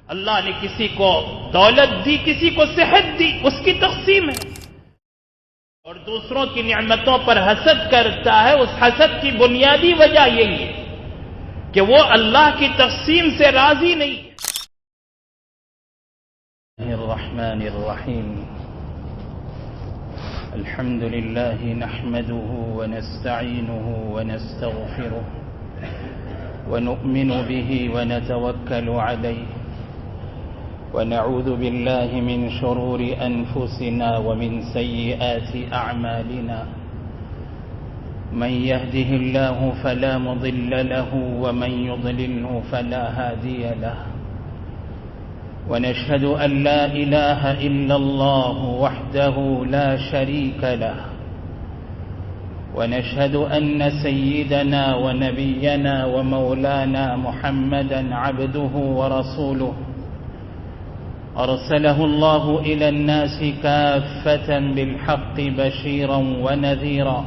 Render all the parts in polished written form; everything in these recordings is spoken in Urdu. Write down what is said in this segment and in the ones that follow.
اللہ نے کسی کو دولت دی، کسی کو صحت دی، اس کی تقسیم ہے، اور دوسروں کی نعمتوں پر حسد کرتا ہے. اس حسد کی بنیادی وجہ یہی ہے کہ وہ اللہ کی تقسیم سے راضی نہیں ہے. الرحمن الرحیم. الحمد للہ نحمده ونستعینه ونستغفره ونؤمن به ونتوکل علیه ونعوذ بالله من شرور أنفسنا ومن سيئات أعمالنا. من يهده الله فلا مضل له ومن يضلله فلا هادي له. ونشهد أن لا إله إلا الله وحده لا شريك له. ونشهد أن سيدنا ونبينا ومولانا محمدا عبده ورسوله أرسله الله إلى الناس كافة بالحق بشيرا ونذيرا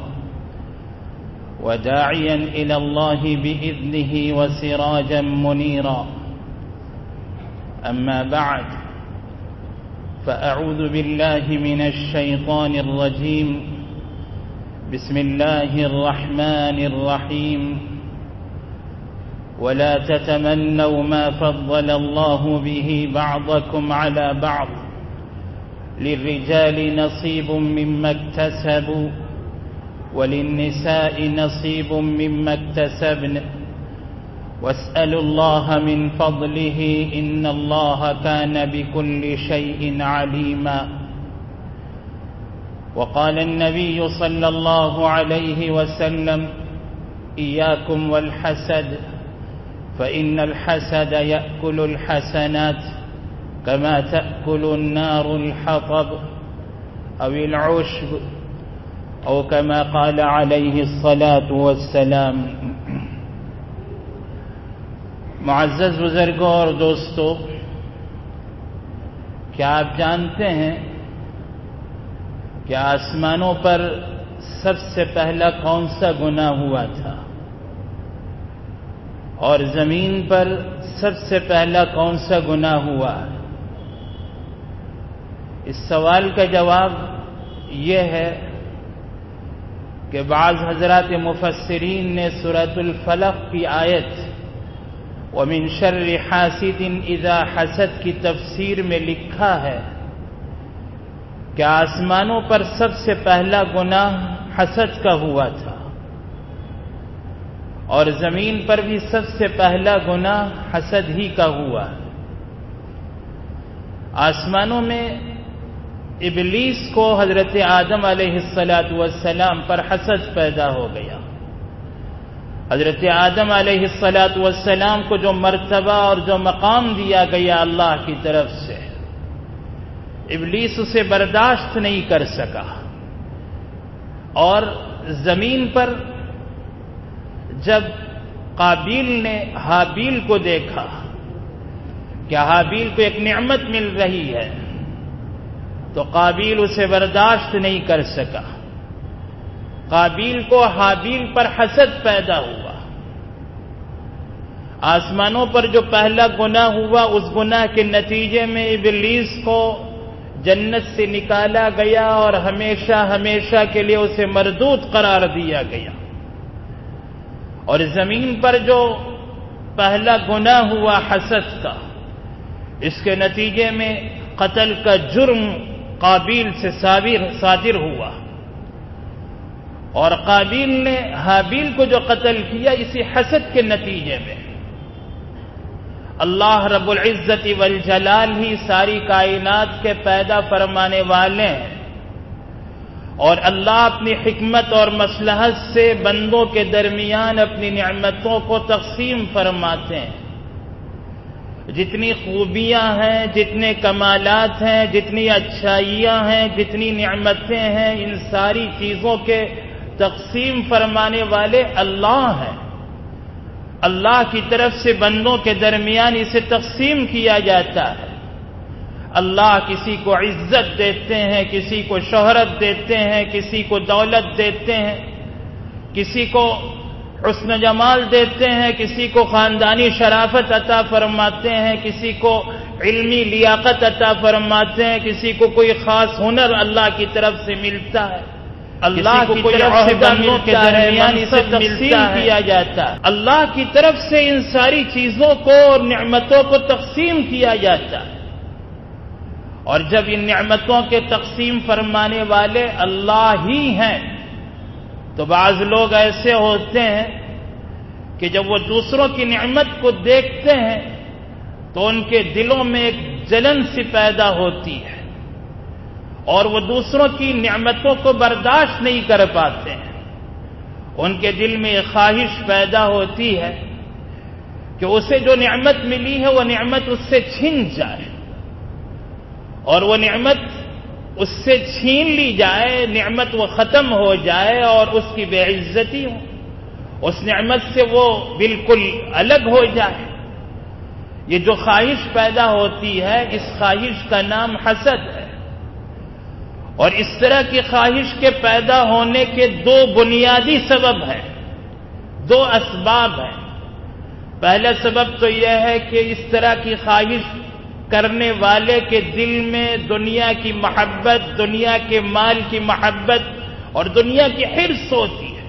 وداعيا إلى الله بإذنه وسراجا منيرا. أما بعد، فأعوذ بالله من الشيطان الرجيم. بسم الله الرحمن الرحيم. ولا تتمنوا ما فضل الله به بعضكم على بعض للرجال نصيب مما اكتسبوا وللنساء نصيب مما اكتسبن واسألوا الله من فضله إن الله كان بكل شيء عليما. وقال النبي صلى الله عليه وسلم: إياكم والحسد فإن الحسد يأكل الحسنات كما تأكل النار الحطب أو العشب أو كما قال عليه الصلاة والسلام. معزز بزرگوں اور دوستو، کیا آپ جانتے ہیں کہ آسمانوں پر سب سے پہلا کون سا گناہ ہوا تھا اور زمین پر سب سے پہلا کون سا گناہ ہوا ہے؟ اس سوال کا جواب یہ ہے کہ بعض حضرات مفسرین نے سورۃ الفلق کی آیت وَمِن شَرِّ حَاسِدٍ إِذَا حَسَد کی تفسیر میں لکھا ہے کہ آسمانوں پر سب سے پہلا گناہ حسد کا ہوا تھا اور زمین پر بھی سب سے پہلا گناہ حسد ہی کا ہوا. آسمانوں میں ابلیس کو حضرت آدم علیہ السلام پر حسد پیدا ہو گیا. حضرت آدم علیہ السلام کو جو مرتبہ اور جو مقام دیا گیا اللہ کی طرف سے، ابلیس اسے برداشت نہیں کر سکا، اور زمین پر جب قابیل نے حابیل کو دیکھا کہ حابیل کو ایک نعمت مل رہی ہے تو قابیل اسے برداشت نہیں کر سکا. قابیل کو حابیل پر حسد پیدا ہوا. آسمانوں پر جو پہلا گناہ ہوا، اس گناہ کے نتیجے میں ابلیس کو جنت سے نکالا گیا اور ہمیشہ ہمیشہ کے لیے اسے مردود قرار دیا گیا. اور زمین پر جو پہلا گناہ ہوا حسد کا، اس کے نتیجے میں قتل کا جرم قابیل سے صادر ہوا، اور قابیل نے حابیل کو جو قتل کیا اسی حسد کے نتیجے میں. اللہ رب العزت والجلال ہی ساری کائنات کے پیدا فرمانے والے ہیں، اور اللہ اپنی حکمت اور مصلحت سے بندوں کے درمیان اپنی نعمتوں کو تقسیم فرماتے ہیں. جتنی خوبیاں ہیں، جتنے کمالات ہیں، جتنی اچھائیاں ہیں، جتنی نعمتیں ہیں، ان ساری چیزوں کے تقسیم فرمانے والے اللہ ہیں. اللہ کی طرف سے بندوں کے درمیان اسے تقسیم کیا جاتا ہے. اللہ کسی کو عزت دیتے ہیں، کسی کو شہرت دیتے ہیں، کسی کو دولت دیتے ہیں، کسی کو حسن جمال دیتے ہیں، کسی کو خاندانی شرافت عطا فرماتے ہیں، کسی کو علمی لیاقت عطا فرماتے ہیں، کسی کو کوئی خاص ہنر اللہ کی طرف سے ملتا ہے، اللہ کی طرف سے بندوں کے درمیان سے تقسیم کیا جاتا ہے، اللہ کی طرف سے ان ساری چیزوں کو اور نعمتوں کو تقسیم کیا جاتا ہے۔ اور جب ان نعمتوں کے تقسیم فرمانے والے اللہ ہی ہیں تو بعض لوگ ایسے ہوتے ہیں کہ جب وہ دوسروں کی نعمت کو دیکھتے ہیں تو ان کے دلوں میں ایک جلن سی پیدا ہوتی ہے اور وہ دوسروں کی نعمتوں کو برداشت نہیں کر پاتے ہیں۔ ان کے دل میں ایک خواہش پیدا ہوتی ہے کہ اسے جو نعمت ملی ہے وہ نعمت اس سے چھن جائے، اور وہ نعمت اس سے چھین لی جائے، نعمت وہ ختم ہو جائے اور اس کی بے عزتی ہو، اس نعمت سے وہ بالکل الگ ہو جائے۔ یہ جو خواہش پیدا ہوتی ہے، اس خواہش کا نام حسد ہے۔ اور اس طرح کی خواہش کے پیدا ہونے کے دو بنیادی سبب ہیں، دو اسباب ہیں۔ پہلا سبب تو یہ ہے کہ اس طرح کی خواہش کرنے والے کے دل میں دنیا کی محبت، دنیا کے مال کی محبت اور دنیا کی حرص ہوتی ہے،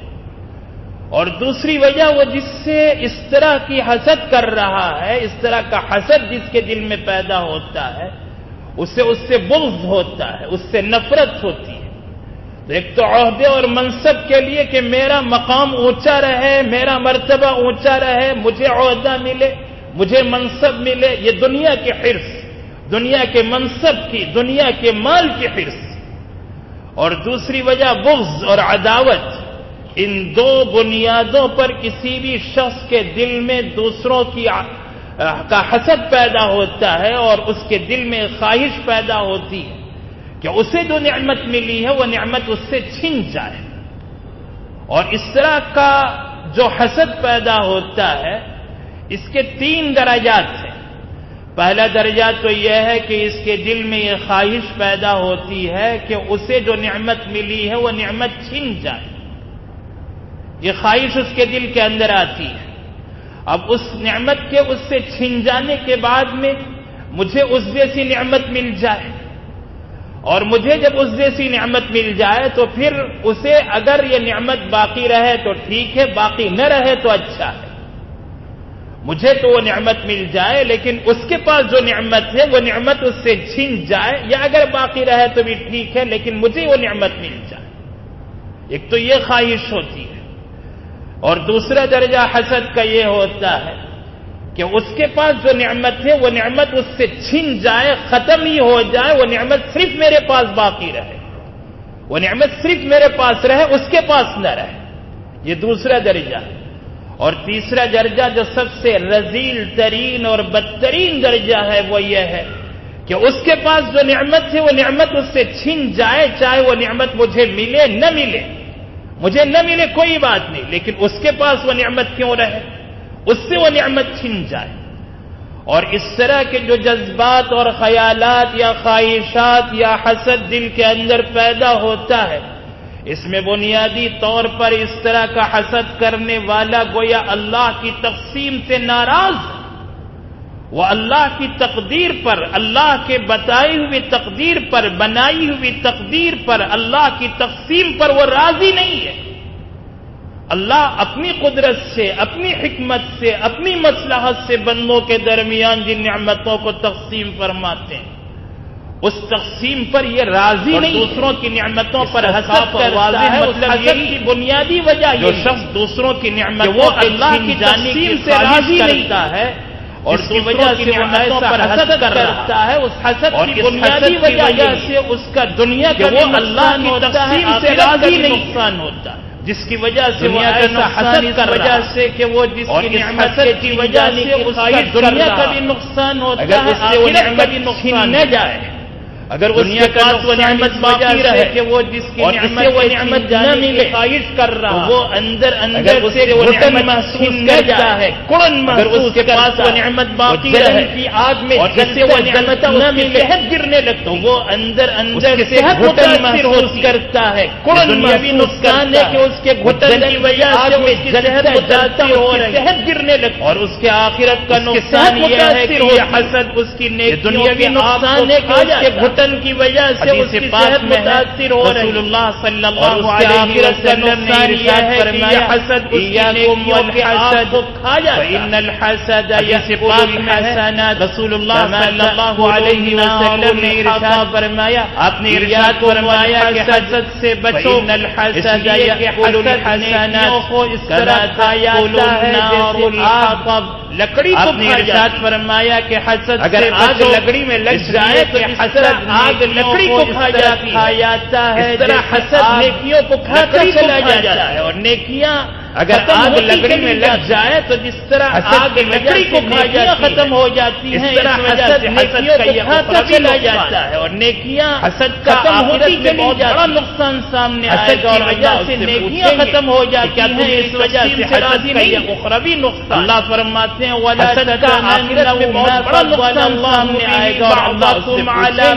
اور دوسری وجہ وہ جس سے اس طرح کی حسد کر رہا ہے، اس طرح کا حسد جس کے دل میں پیدا ہوتا ہے، اس سے بغض ہوتا ہے، اس سے نفرت ہوتی ہے۔ تو ایک تو عہدے اور منصب کے لیے کہ میرا مقام اونچا رہے، میرا مرتبہ اونچا رہے، مجھے عہدہ ملے، مجھے منصب ملے، یہ دنیا کی حرص، دنیا کے منصب کی، دنیا کے مال کی حرص۔ اور دوسری وجہ بغض اور عداوت۔ ان دو بنیادوں پر کسی بھی شخص کے دل میں دوسروں کا حسد پیدا ہوتا ہے اور اس کے دل میں خواہش پیدا ہوتی ہے کہ اسے جو نعمت ملی ہے وہ نعمت اس سے چھن جائے۔ اور اس طرح کا جو حسد پیدا ہوتا ہے، اس کے 3 درجات ہیں۔ پہلا درجہ تو یہ ہے کہ اس کے دل میں یہ خواہش پیدا ہوتی ہے کہ اسے جو نعمت ملی ہے وہ نعمت چھن جائے، یہ خواہش اس کے دل کے اندر آتی ہے۔ اب اس نعمت کے اس سے چھن جانے کے بعد میں مجھے اس جیسی نعمت مل جائے، اور مجھے جب اس جیسی نعمت مل جائے تو پھر اسے اگر یہ نعمت باقی رہے تو ٹھیک ہے، باقی نہ رہے تو اچھا ہے۔ مجھے تو وہ نعمت مل جائے لیکن اس کے پاس جو نعمت ہے وہ نعمت اس سے چھن جائے، یا اگر باقی رہے تو بھی ٹھیک ہے لیکن مجھے وہ نعمت مل جائے۔ ایک تو یہ خواہش ہوتی ہے، اور دوسرا درجہ حسد کا یہ ہوتا ہے کہ اس کے پاس جو نعمت ہے وہ نعمت اس سے چھن جائے، ختم ہی ہو جائے، وہ نعمت صرف میرے پاس باقی رہے، وہ نعمت صرف میرے پاس رہے، اس کے پاس نہ رہے۔ یہ دوسرا درجہ ہے۔ اور تیسرا درجہ جو سب سے رذیل ترین اور بدترین درجہ ہے وہ یہ ہے کہ اس کے پاس جو نعمت ہے وہ نعمت اس سے چھن جائے، چاہے وہ نعمت مجھے ملے نہ ملے، مجھے نہ ملے کوئی بات نہیں، لیکن اس کے پاس وہ نعمت کیوں رہے، اس سے وہ نعمت چھن جائے۔ اور اس طرح کے جو جذبات اور خیالات یا خواہشات یا حسد دل کے اندر پیدا ہوتا ہے، اس میں بنیادی طور پر اس طرح کا حسد کرنے والا گویا اللہ کی تقسیم سے ناراض ہے، وہ اللہ کی تقدیر پر، اللہ کے بتائی ہوئی تقدیر پر، بنائی ہوئی تقدیر پر، اللہ کی تقسیم پر وہ راضی نہیں ہے۔ اللہ اپنی قدرت سے، اپنی حکمت سے، اپنی مصلحت سے بندوں کے درمیان جن نعمتوں کو تقسیم فرماتے ہیں، اس تقسیم پر یہ راضی نہیں، دوسروں کی نعمتوں پر حسد کرتا ہے۔ مطلب حسد کی بنیادی وجہ یہ شخص دوسروں کی نعمتوں وہ اللہ کی تقسیم سے راضی کرتا ہے اور اس کی وجہ سے نعمتوں پر حسد کرتا ہے، اس حسد کی بنیادی وجہ سے اس کا دنیا کا وہ اللہ کی تقسیم سے راضی نہیں، نقصان ہوتا ہے، جس کی وجہ سے وہ ایسا حسد کر وجہ سے کہ وہ جس کی نعمت کی وجہ سے اس کا دنیا کا بھی نقصان ہوتا ہے، اگر اس سے وہ نعمت چھن نہ جائے اگر اس کے پاس وہ نعمت باقی رہے کہ وہ جس کی نعمت نہ ملے خواہش کر رہا وہ اندر سے وہ نعمت محسوس کرتا ہے اگر اس کے پاس وہ نعمت باقی رہے کی آگ میں جیسے وہ نعمت نہ ملے گرنے لگتا تو وہ اندر سے گھٹن محسوس کرتا ہے دنیاوی نقصان ہے کہ اس کے گھٹن کی وجہ سے وہ جلتا ہو صحت گرنے لگتا اور اس کے آخرت کا نقصان یہ ہے کہ یہ حسد اس کی دنیاوی نقصان ہے کہ اس کے گھٹن کی وجہ سے اس کی صحت متاثر ہو رہی ہے رسول اللہ صلی اللہ علیہ وسلم نے ارشاد فرمایا حسد ایاکم والحسد کھا جاتا ہے ان الحسد یسقل الحسنات رسول اللہ صلی اللہ علیہ وسلم نے ارشاد فرمایا آپ نے ارشاد فرمایا کہ حسد سے بچو ان الحسد یسقل الحسنات کو اس طرح کھایا النار الحطب لکڑی کو ارشاد فرمایا کہ حسد اگر آگ لکڑی میں لگ جائے تو حسد آگ لکڑی کو کھا جاتا ہے اس طرح حسد نیکیوں کو کھاتا چلا جاتا ہے اور نیکیاں اگر آگ لکڑی میں لگ جائے تو جس طرح آگ لکڑی کو کھا جاتی ختم ہو جاتی ہے اس وجہ سے نیکیوں کو کھاتا چلا جاتا ہے اور نیکیاں حسد کا آخرت میں بہت بڑا نقصان سامنے آئے گا اور وجہ سے نیکیاں ختم ہو جاتی ہیں اس وجہ سے حسد کا یہ اخروی نقصان اللہ فرماتے ہیں حسد کا آخرت میں بہت بڑا نقصان سامنے آئے گا اور اللہ تم علی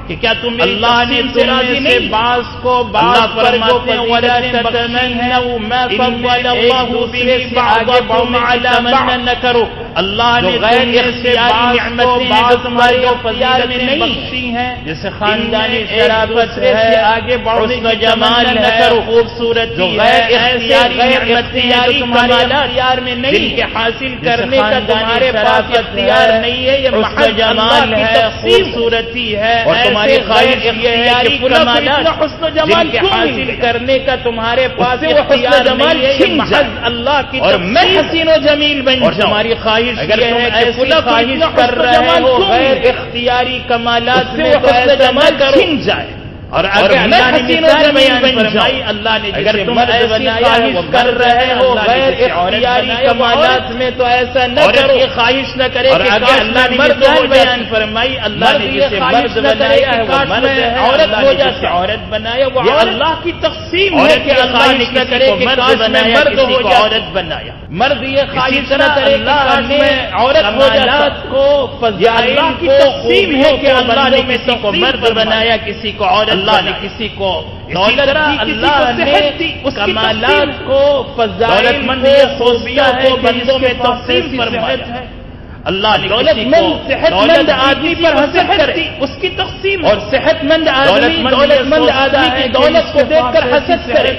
کہ کیا تم اللہ نے تم سے بعض کو بعض فرماتے ہیں ولا تتمنوا ما فضل اللہ به بعضكم على بعض نہ کرو اللہ نے غیر اختیاری نعمتیں تمہاری اختیار میں نہیں بخشی ہیں جیسے خاندانی شرافت ہے آگے بڑھنے کا جمال ہے خوبصورت جو غیر اختیاری نعمتیں تمہارے اختیار میں نہیں کہ حاصل کرنے کا تمہارے پاس اختیار نہیں ہے یہ محض جمال ہے خوبصورتی ہے تمہاری خواہش یہ ہے کہ کمالات حسن و جمال کے حاصل کرنے کا تمہارے پاس اختیار نہیں ہے یہ محض اللہ کی اور میں حسین و جمیل بن جاؤں تمہاری خواہش اگر تم ایسی خواہش کر رہے ہو غیر اختیاری کمالات میں تو ایسا نہ کرو جائے اور اگر اللہ نے مثال بیان فرمائی اللہ نے اگر تم ایسی خواہش کر رہے ہو غیر اختیاری کمالات میں تو ایسا نہ کرو یہ خواہش نہ کرے اور اگر اللہ نے مثال بیان فرمائی اللہ نے جسے مرد بنایا ہے وہ مرد ہے عورت ہو جاتی عورت بنایا وہ اللہ کی تقسیم ہے کہ اللہ نے نہ کرے کہ مرد بنایا مرد ہو عورت بنایا مرد یہ خواہش نہ کرے اللہ نے عورت کمالات کو فضائل کی تقسیم ہے کہ اللہ نے کسی کو مرد بنایا کسی کو عورت اللہ نے کسی کو دولت دی اللہ نے کمالات کو فضائل کو خوبیوں کو بندوں میں تقسیم فرمایا اللہ نے دولت مند صحت مند آدمی پر حسد کرتی اس کی تقسیم اور صحت مند آدمی دولت مند آدمی کی دولت کو دیکھ کر حسد کرے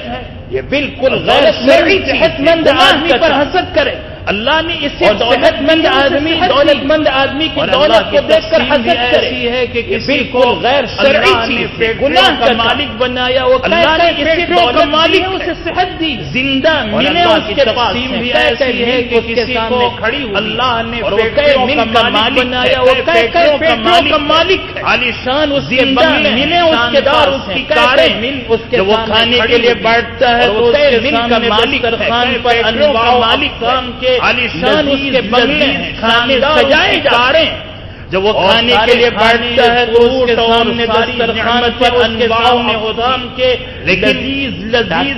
یہ بالکل غیر شرعی صحت مند آدمی پر حسد کرے اللہ نے اسے صحت مند آدمی دولت مند آدمی کی دولت کو دیکھ کر حسد کرے ہے کہ کسی کو غیر شرعی چیز سے گناہ کا مالک بنایا وہ اللہ نے اسے دولت مالک اسے صحت دی زندہ ملے اس کے پاس بھی ایسی ہے کہ کسی کو کھڑی ہوئی اللہ نے پیٹوں کا مالک بنایا وہ پیٹوں کا مالک عالیشان اس کے بنگلے ملے اس کے دار اس کی کاریں مل اس کے وہ کھانے کے لیے بیٹھتا ہے تو اس کے سامنے مالک خان پر انواع مالک کام کے عالیشان اس کے بنگلے کھانے سجائے جا رہے ہیں جب وہ کھانے کے لیے بیٹھتا ہے تو اس کے سامنے دسترخوان پر انواع حسام کے لذیذ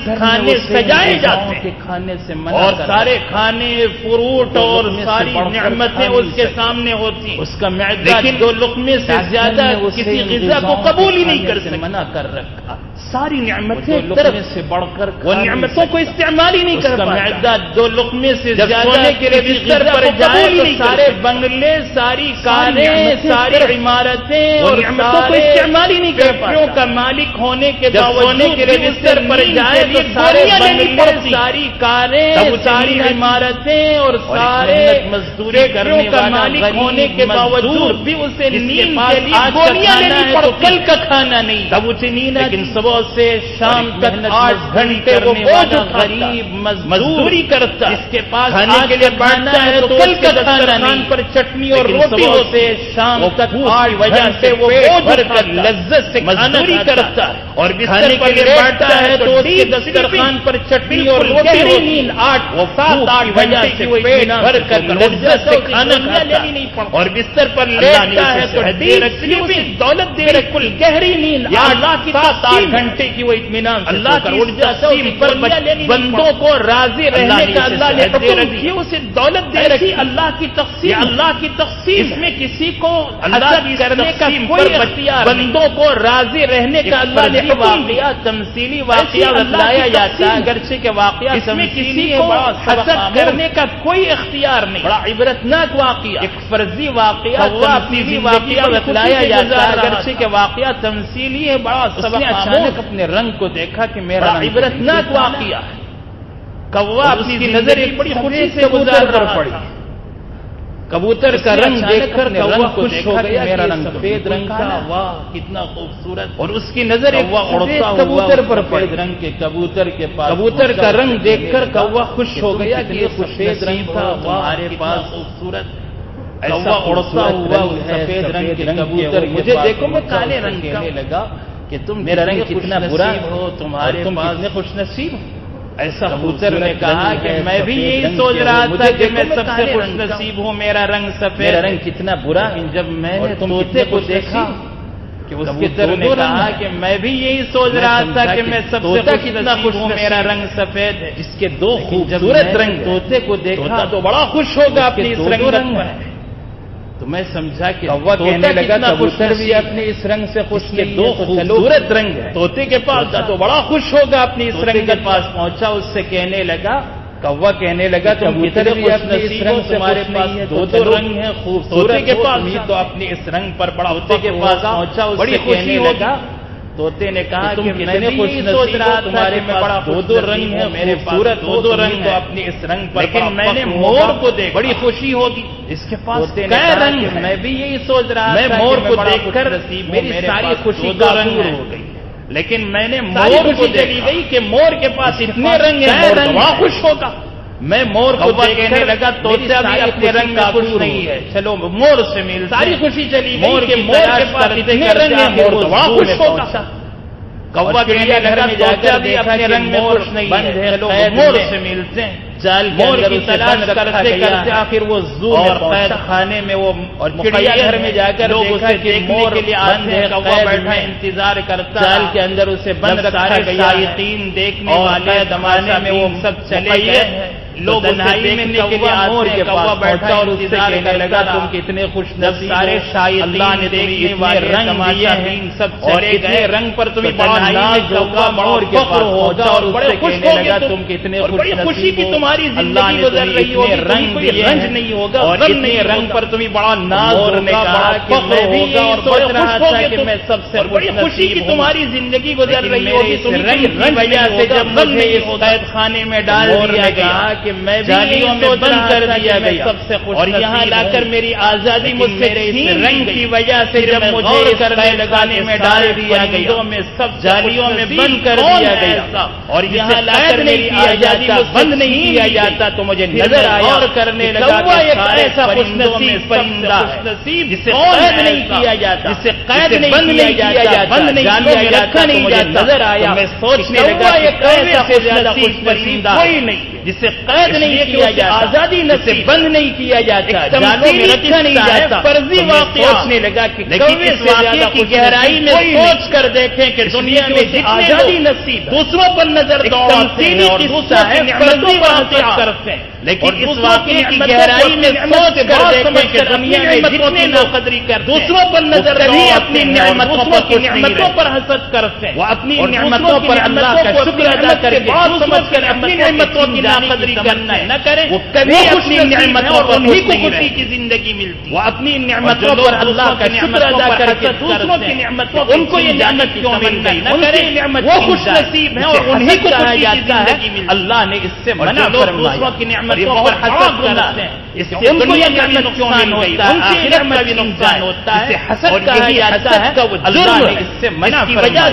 کھانے سجائے جاتے ہیں کھانے سے اور سارے کھانے فروٹ اور ساری نعمتیں اس کے سامنے ہوتی اس کا معدہ دو لقمے سے زیادہ کسی غذا کو قبول ہی نہیں کر سکتا منع کر رکھا ساری نعمتیں لقمے سے بڑھ کر وہ نعمتوں کو استعمال ہی نہیں کر پاتا معدہ دو لقمے سے زیادہ کے لیے بستر پر جائے تو سارے بنگلے ساری کاریں ساری عمارتیں اور نعمتوں کو استعمال ہی نہیں کر پاتا کا مالک ہونے کے باوجود کے لیے بستر پر جائے تو سارے بنگلے ساری کاریں ساری عمارتیں اور سارے مزدوری کرنے کا مالک ہونے کے باوجود بھی اسے نیند کے لیے گولیاں لینی پڑ کل کا کھانا نہیں تب اسے نیند لیکن صبح سے شام تک 8 گھنٹے وہ بوجھ غریب مزدوری کرتا، اس کے پاس کھانے کے لیے بیٹھتا ہے تو کل کا دسترخوان پر چٹنی اور روٹی سے شام تک 8 گھنٹے وہ بوجھ بھر کر لذت سے مزدوری کرتا ہے، اور بستر پر بیٹھتا ہے تو اس کے دسترخوان پر چٹنی اور روٹی ہوتی، 7-8 گھنٹے کی وہ پیٹ بھر کر لذت سے کھانا کھاتا، اور بستر پر لیٹتا ہے تو دولت دے رکھی گہری نیند 7-8 گھنٹے کی وہ اطمینان اللہ کی تقسیم پر بندوں کو راضی رہنے کا اللہ نے حکم دیا، اسے دولت دے رکھی اللہ کی تقسیم، اللہ کی تقسیم میں کسی کو اللہ کرنے کا کوئی اختیار، بندوں کو راضی رہنے کا اللہ نے حکم دیا۔ تمثیلی واقعہ بتلایا جاتا ہے، اگرچہ کہ واقعہ اس میں کسی کو حسد کرنے کا کوئی اختیار نہیں، بڑا عبرتناک واقعہ، ایک فرضی واقعہ تمثیلی واقعہ بتلایا جاتا ہے، اگرچہ کہ واقعہ تمثیلی ہے، بڑا سبق اچانک اپنے رنگ کو دیکھا کہ میرا عبرتناک واقعہ ہے۔ کوا اپنی نظر ایک بڑی خوشی سے گزار کر پڑی، کبوتر کا رنگ دیکھ کر کوا خوش ہو گیا، میرا رنگ سفید رنگ کا، واہ کتنا خوبصورت، اور اس کی نظر ایک اڑتا کبوتر پر پڑی، رنگ کے کبوتر کے پاس کبوتر کا رنگ دیکھ کر کوا خوش ہو گیا کہ یہ سفید رنگ تھا، ہمارے پاس خوبصورت ایسا اڑتا ہوا سفید رنگ کے کبوتر، مجھے دیکھو میں کالے رنگ کہنے لگا کہ تم میرا رنگ کتنا برا ہو، تمہارے پاس کتنے خوش نصیب۔ ایسا کبوتر نے کہا کہ میں بھی یہی سوچ رہا تھا کہ میں سب سے خوش نصیب ہوں، میرا رنگ سفید، میرا رنگ کتنا برا، جب میں نے طوطے کو دیکھا کہ اس کے در نے کہا کہ میں بھی یہی سوچ رہا تھا کہ میں سب سے خوش نصیب ہوں، میرا رنگ سفید ہے، اس کے 2 خوبصورت رنگ، طوطے کو دیکھا تو بڑا خوش ہوگا اپنی اس رنگ میں، تو میں سمجھا کہ کوا کہنے لگا کبوتر بھی اپنے اس رنگ سے خوش کے 2 خوبصورت رنگ ہے، طوطے کے پاس تو بڑا خوش ہوگا اپنی اس رنگ کے پاس پہنچا، اس سے کہنے لگا، کوا کہنے لگا کبوتر بھی اپنے اس رنگ سے ہمارے پاس 2 رنگ ہیں خوبصورت کے پاس، تو اپنے اس رنگ پر بڑا طوطے کے پاس پہنچا، اس سے کہنے لگا، طوطے نے کہا کہ میں نے خوش سوچ رہا تمہارے میں بڑا 2 رنگ ہے، میرے پورا 2 رنگ تو اپنے اس رنگ پر، لیکن میں نے مور کو دیکھ بڑی خوشی ہوگی، اس کے پاس کیا رنگ ہے، میں بھی یہی سوچ رہا میں مور کو دیکھ کر میری ساری خوشی کا رنگ ہو گئی، لیکن میں نے مور کو چلی گئی کہ مور کے پاس اتنے رنگ ہیں، بڑا خوش ہوگا، میں مور کو دیکھنے لگا، طوطا بھی اپنے رنگ میں خوش نہیں ہے، چلو مور سے مل، ساری خوشی چلی گئی کہ مور کے پاس اتنے رنگ ہیں، مور بڑا خوش ہوگا، کوا چڑیا گھر میں جا کر بھی اپنے رنگ میں خوش نہیں ہے، چلو مور سے ملتے ہیں، جال مور کی تلاش کرتے کرتے آخر وہ زو اور قید خانے میں، وہ چڑیا گھر میں جا کر دیکھا کہ مور کے لیے آتے ہیں، کوا بیٹھا انتظار کرتا، جال کے اندر اسے بند رکھا گیا، شائقین دیکھنے والے زمانے میں وہ سب چلے گئے، لوگ تنہائی میں کوا مور کے پاس بیٹھا اور اس سے کہنے لگا تم کتنے خوش نصیب، سارے شائقین نے دیکھنے والے رنگ دیے ہیں، سب چلے گئے، رنگ پر تمہیں بڑا ناز ہوگا، مور کے پاس ہوگا اور بڑے خوش لگا تم کتنے خوش خوشی کی تمہاری زندگی گزر رہی ہوگی، رنگ کوئی رنج نہیں ہوگا، اور اتنے رنگ پر تمہیں بڑا ناز ہوگا، بڑا فخر ہوگا، اور سوچ رہا تھا کہ میں سب سے بڑی خوشی کی تمہاری زندگی گزر رہی ہوگی، تم رنگ کی وجہ سے جب مجھے اس قید خانے میں ڈال دیا گیا کہ میں جالیوں میں بند کر دیا گیا، سب سے خوش، اور یہاں لا کر میری آزادی مجھ سے چھین رنگ کی وجہ سے جب مجھے کرنے لگانے میں ڈال دیا گیا، میں سب جالیوں میں بند کر دیا گیا، اور یہاں لا کر میری آزادی بند نہیں کیا جاتا تو مجھے نظر آیا اور کرنے لگا ایسا خوش نصیب پرندہ جسے قید نہیں کیا جاتا، جسے قید بند نہیں کیا جاتا، بند نہیں کیا جاتا، نہیں جاتا، نظر آیا، میں سوچنے لگا ایسا خوش نصیب پرندہ کوئی نہیں جسے قید نہیں کیا جاتا، آزادی سے بند نہیں کیا جاتا، جالوں میں رکھا نہیں جاتا، فرضی واقعہ سوچنے لگا کہ لیکن اس واقعے کی گہرائی میں سوچ کر دیکھیں کہ دنیا میں آزادی نصیب دوسروں پر نظر دوڑاتے ہیں اور دوسروں کی نعمتوں پر حسد کرتے ہیں، لیکن اس واقعے کی گہرائی میں سوچ کر دیکھیں کہ دنیا میں جتنے لوگ قدری کرتے ہیں دوسروں پر نظر کبھی اپنی نعمتوں پر حسد کرتے ہیں، وہ اپنی نعمتوں پر اللہ کا شکر ادا کر کے سمجھ کر اپنی نعمتوں کی ناقدری کرنا نہ کریں، وہ کبھی اپنی نعمتوں پر انہی کو خوشی کی زندگی ملتی، وہ اپنی نعمتوں پر اللہ کا شکر ادا کر کے دوسروں کی نعمتوں ان کو یہ نعمت کیوں مل گئی نہ کریں، وہ خوش نصیب ہیں اور انہی کو کہا جاتا ہے، اللہ نے اس سے منع فرمایا، دوسروں کی نعمت نعمتوں پر حسد کرتے ہیں، اس سے دنیا کا بھی نقصان ہوتا ہے، آخرت کا بھی نقصان ہوتا ہے، اسے حسد کہا جاتا ہے۔ اللہ نے اس سے منع فرمایا،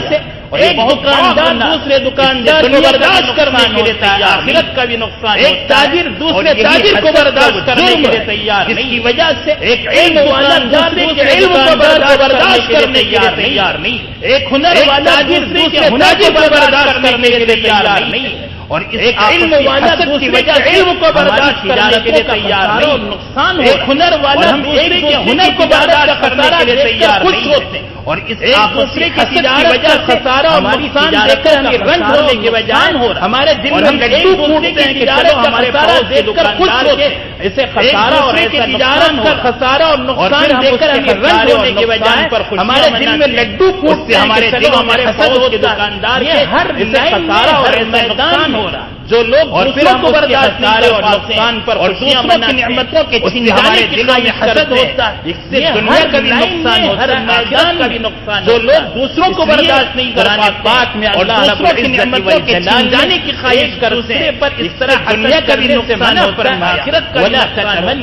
ایک دکاندار دوسرے دکاندار کو برداشت کرنے کے لیے تیار، آخرت کا بھی نقصان، ایک تاجر دوسرے تاجر کو برداشت کرنے کے لیے تیار، اس کی وجہ سے ایک علم والا دوسرے علم کو برداشت کرنے کے لیے تیار نہیں، ایک ہنر والا دوسرے کے ہنر کو برداشت کرنے کے لیے تیار نہیں، اور ایک علم والا کی وجہ علم کو برداشت کرنے کے لیے تیار نہیں، نقصان ایک ہنر والا دوسرے کے ہنر کو برداشت کرنے کے لیے تیار نہیں ہوتے، اور اس ایک دوسرے کی وجہ خسارہ اور نقصان دیکھ کر ہمیں رنج ہونے کے بجائے ہمارے دل میں لڈو پھوٹتے ہیں کہ چلو ہمارے پاس دیکھ کر خوش ہوتے ہیں، اسے خسارہ اور ایسا نقصان کا خسارہ اور نقصان دیکھ کر ہمیں رنج ہونے کے بجائے ہمارے دل میں لڈو پھوٹتے ہیں، ہمارے دل ہمارے حسد ہوتے دکاندار کے ہر خسارہ اور ایسا نقصان ہو رہا، جو لوگ دوسروں کو برداشت کرتے اور نقصان پر اور دوسروں کی نعمتوں کے چھین جانے کے لیے حسد ہوتا ہے، اس سے دنیا کا بھی نقصان ہوتا ہے، آخرت کا بھی نقصان، جو لوگ دوسروں کو برداشت نہیں قرآن پاک میں اللہ رب العزت کی چھین جانے کی خواہش کرتے ہیں، پر اس طرح دنیا کا بھی نقصان ہوتا ہے، آخرت کا بھی نقصان ہوتا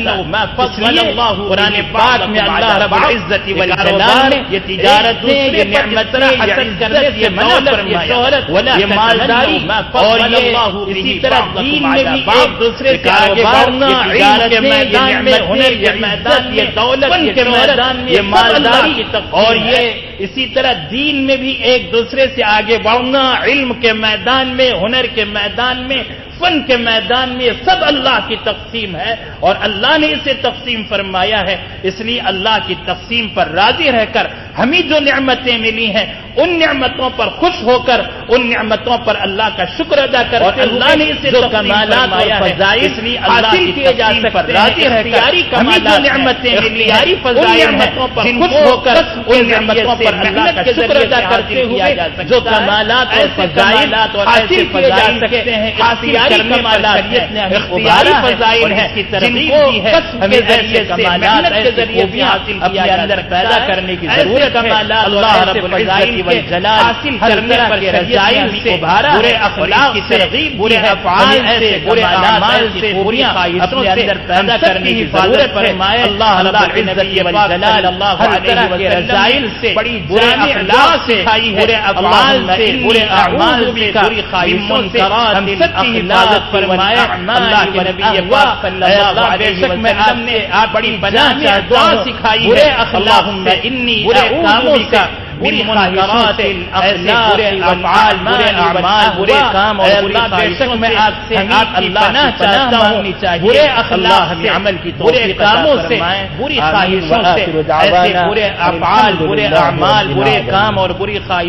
ہے۔ قرآن پاک میں اللہ رب العزت والجلال یہ تجارتیں، یہ نعمتیں، حسد کرنے سے منع فرمایا، یہ مالداری، اور یہ اسی طرح دین میں بھی ایک دوسرے سے آگے بڑھنا، علم کے میدان میں، ہنر کے میدان میں، دولت کے میدان میں، یہ مالداری، اور یہ اسی طرح دین میں بھی ایک دوسرے سے آگے بڑھنا، علم کے میدان میں، ہنر کے میدان میں، فن کے میدان میں، سب اللہ کی تقسیم ہے، اور اللہ نے اسے تقسیم فرمایا ہے، اس لیے اللہ کی تقسیم پر راضی رہ کر ہمیں جو نعمتیں ملی ہیں ان نعمتوں پر خوش ہو کر ان نعمتوں پر اللہ کا شکر ادا کرتے ہیں، اور اللہ نے اسے جو کمالات اور فضائل اس لیے حاصل کیے جا سکتے ہیں، راضی رہ کر ہمیں جو نعمتیں ملی ہیں ان نعمتوں پر خوش ہو کر ان نعمتوں پر اللہ کا شکر ادا کرتے ہوئے جو کمالات اور فضائل حاصل کیے جا سکتے ہیں، اختیاری کمالات ہیں، اختیاری فضائل ہیں، جن کو ہمیں ذریعے کمالات کے ذریعے بھی حاصل کیا اندر پیدا کرنے کی ضرورت ہے۔ اللہ رب العزت والجلال حاصل کرنے پر رضائل سے برے اخلاق کی ترغیب، برے افعال سے، برے اعمال سے، بری خواہشوں سے اندر پیدا کرنے کی ضرورت ہے۔ اللہ رب العزت والجلال ہر طرح کے رضائل سے، برے اخلاق سے، برے افعال سے، برے اعمال سے، بری خواہشوں سے ہم سب کی حفاظت فرمائے۔ اللہ کے نبی پاک صلی اللہ علیہ وسلم نے بڑی بنا دعا سکھائی ہے، برے اخلاق میں انی برے کاموں کا، بری خواہشات، ایسے برے افعال، برے اعمال، برے کام اور بری خواہشوں میں آپ سے اللہ چاہتا ہوں، برے اخلاق سے، عمل کی برے کاموں سے، بری خواہشوں سے، ایسے برے افعال، برے اعمال، برے کام اور بری خواہش